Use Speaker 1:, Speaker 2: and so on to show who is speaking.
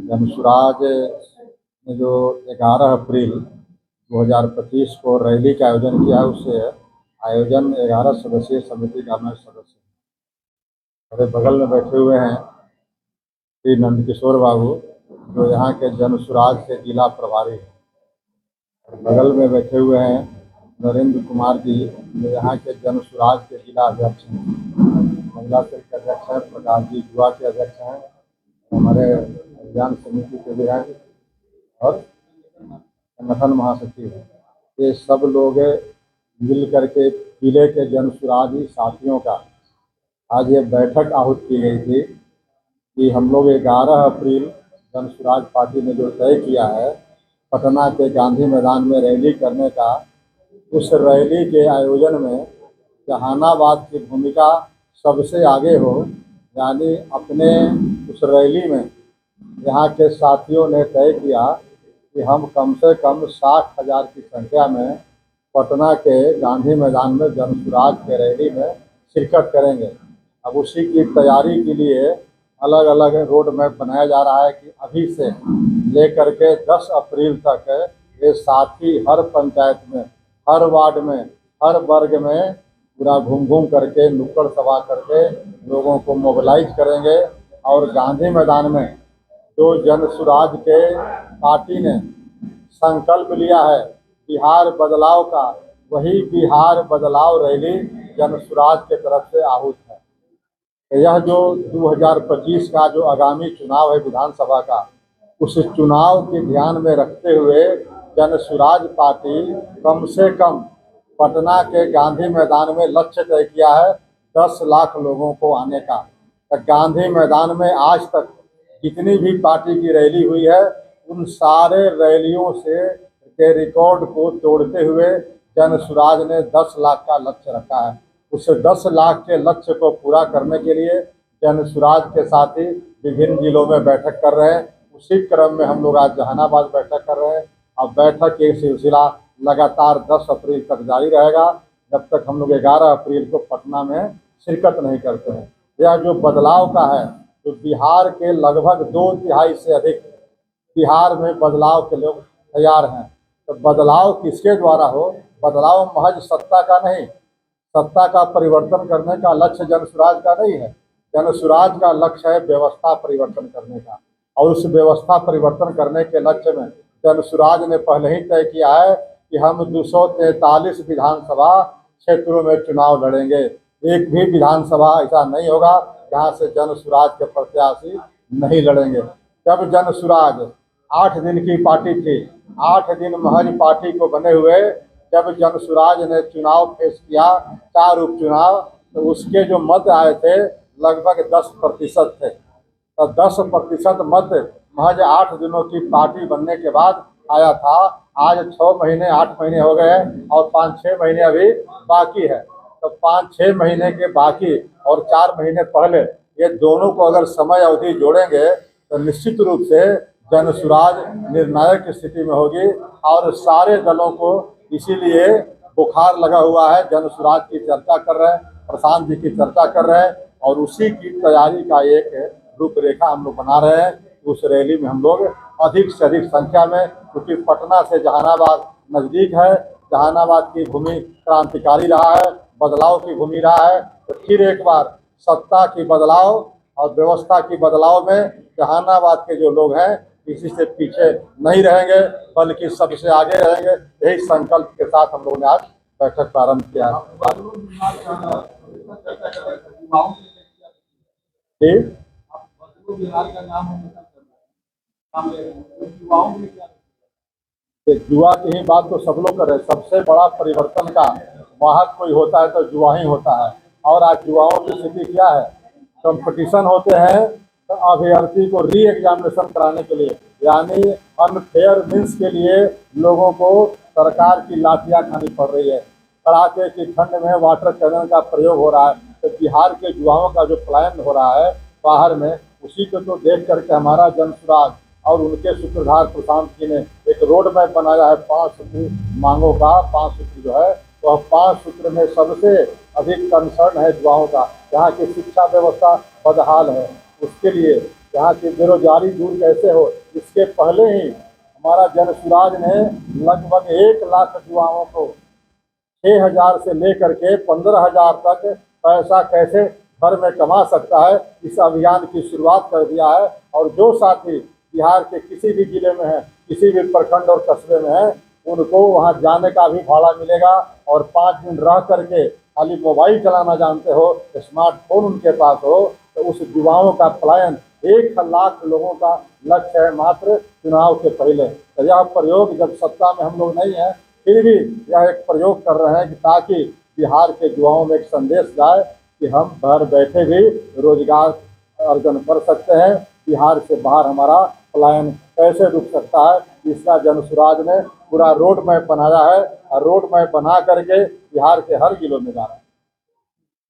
Speaker 1: जनसुराज ने जो 11 अप्रैल 2025 को रैली का आयोजन किया, उससे आयोजन 11 सदस्यीय समिति का मैं सदस्य हूँ। मेरे बगल में बैठे हुए हैं श्री नंदकिशोर बाबू, जो यहाँ के जनसुराज के जिला प्रभारी हैं। बगल में बैठे हुए हैं नरेंद्र कुमार जी, जो यहाँ के जनसुराज के जिला अध्यक्ष हैं। महिला सेल के अध्यक्ष हैं प्रकाश जी, युवा के अध्यक्ष हैं, हमारे अभियान समिति के भी हैं और संगठन महासचिव हैं। ये सब लोग मिल करके जिले के जनसुराजी साथियों का आज ये बैठक आहूत की गई थी कि हम लोग 11 अप्रैल जनसुराज पार्टी ने जो तय किया है पटना के गांधी मैदान में रैली करने का, उस रैली के आयोजन में जहानाबाद की भूमिका सबसे आगे हो। यानी अपने उस रैली में यहाँ के साथियों ने तय किया कि हम कम से कम 60,000 की संख्या में पटना के गांधी मैदान में जनसुराज के रैली में शिरकत करेंगे। अब उसी की तैयारी के लिए अलग अलग रोड मैप बनाया जा रहा है कि अभी से लेकर के 10 अप्रैल तक ये साथी हर पंचायत में, हर वार्ड में, हर वर्ग में पूरा घूम घूम करके नुक्कड़ सभा करके लोगों को मोबिलाइज करेंगे। और गांधी मैदान में जो जनसुराज के पार्टी ने संकल्प लिया है बिहार बदलाव का, वही बिहार बदलाव रैली जनसुराज के तरफ से आहूत है। यह जो 2025 का जो आगामी चुनाव है विधानसभा का, उस चुनाव के ध्यान में रखते हुए जनसुराज पार्टी कम से कम पटना के गांधी मैदान में लक्ष्य तय किया है 10 लाख लोगों को आने का। तो गांधी मैदान में आज तक जितनी भी पार्टी की रैली हुई है, उन सारे रैलियों से के रिकॉर्ड को तोड़ते हुए जनसुराज ने 10 लाख का लक्ष्य रखा है। उस 10 लाख के लक्ष्य को पूरा करने के लिए जनसुराज के साथी विभिन्न जिलों में बैठक कर रहे हैं। उसी क्रम में हम लोग आज जहानाबाद बैठक कर रहे हैं। अब बैठक की सिलसिला लगातार 10 अप्रैल तक जारी रहेगा, जब तक हम लोग 11 अप्रैल को पटना में शिरकत नहीं करते हैं। यह जो बदलाव का है, तो बिहार के लगभग 2/3 से अधिक बिहार में बदलाव के लोग तैयार हैं। तो बदलाव किसके द्वारा हो? बदलाव महज सत्ता का नहीं, सत्ता का परिवर्तन करने का लक्ष्य जनसुराज का नहीं है। जनसुराज का लक्ष्य है व्यवस्था परिवर्तन करने का, और उस व्यवस्था परिवर्तन करने के लक्ष्य में जनसुराज ने पहले ही तय किया है कि हम 243 विधानसभा क्षेत्रों में चुनाव लड़ेंगे। एक भी विधानसभा ऐसा नहीं होगा जहाँ से जनसुराज के प्रत्याशी नहीं लड़ेंगे। जब जनसुराज 8 दिन की पार्टी थी, 8 दिन महज पार्टी को बने हुए, जब जनसुराज ने चुनाव पेश किया 4 उपचुनाव, तो उसके जो मत आए थे लगभग 10% थे। तो 10% मत महज 8 दिनों की पार्टी बनने के बाद आया था। आज 6 महीने 8 महीने हो गए और 5-6 महीने अभी बाकी है। तो 5-6 महीने के बाकी और 4 महीने पहले, ये दोनों को अगर समय अवधि जोड़ेंगे तो निश्चित रूप से जनसुराज निर्णायक स्थिति में होगी। और सारे दलों को इसीलिए बुखार लगा हुआ है, जनसुराज की चर्चा कर रहे हैं, प्रशांत जी की चर्चा कर रहे हैं, और उसी की तैयारी का एक रूपरेखा हम लोग बना रहे हैं। उस रैली में हम लोग अधिक से अधिक संख्या में, क्योंकि पटना से जहानाबाद नज़दीक है, जहानाबाद की भूमि क्रांतिकारी रहा है, बदलाव की भूमि रहा है, तो फिर एक बार सत्ता की बदलाव और व्यवस्था की बदलाव में जहानाबाद के जो लोग हैं किसी से पीछे नहीं रहेंगे, बल्कि सबसे आगे रहेंगे। यही संकल्प के साथ हम लोगों ने आज बैठक प्रारंभ किया है। जुआ की ही बात तो सब लोग कर रहे हैं। सबसे बड़ा परिवर्तन का वाहक कोई होता है तो जुआ ही होता है। और आज जुआओं की स्थिति क्या है? कंपटीशन होते हैं तो अभ्यर्थी को री एग्जामिनेशन कराने के लिए, यानी अनफेयर मीन्स के लिए लोगों को सरकार की लाठियां खानी पड़ रही है। कड़ाके की ठंड में वाटर कैनन का प्रयोग हो रहा है। तो बिहार के युवाओं का जो पलायन हो रहा है बाहर में, उसी को तो देख करके हमारा जनसुराज और उनके सूत्रधार प्रशांत जी ने एक रोड मैप बनाया है 5 सूत्री मांगों का। 5 सूत्र जो है, तो 5 सूत्र में सबसे अधिक कंसर्न है युवाओं का। यहाँ की शिक्षा व्यवस्था बदहाल है, उसके लिए यहाँ की बेरोजगारी दूर कैसे हो। इसके पहले ही हमारा जनसुराज ने लगभग 1 लाख युवाओं को 6,000 से लेकर के 15,000 तक पैसा कैसे घर में कमा सकता है, इस अभियान की शुरुआत कर दिया है। और जो साथी बिहार के किसी भी जिले में है, किसी भी प्रखंड और कस्बे में है, उनको वहां जाने का भी भाड़ा मिलेगा। और 5 दिन रह करके खाली मोबाइल चलाना जानते हो, स्मार्टफोन उनके पास हो, तो उस युवाओं का पलायन 1 लाख लोगों का लक्ष्य है मात्र चुनाव के पहले। तो यह प्रयोग जब सत्ता में हम लोग नहीं है, फिर भी यह एक प्रयोग कर रहे हैं कि ताकि बिहार के युवाओं में एक संदेश जाए कि हम घर बैठे भी रोजगार अर्जन कर सकते हैं। बिहार से बाहर हमारा पलायन कैसे रुक सकता है, इसका जनसुराज ने पूरा रोड मैप बनाया है और रोड मैप बना करके बिहार के हर जिलों में जा रहा है।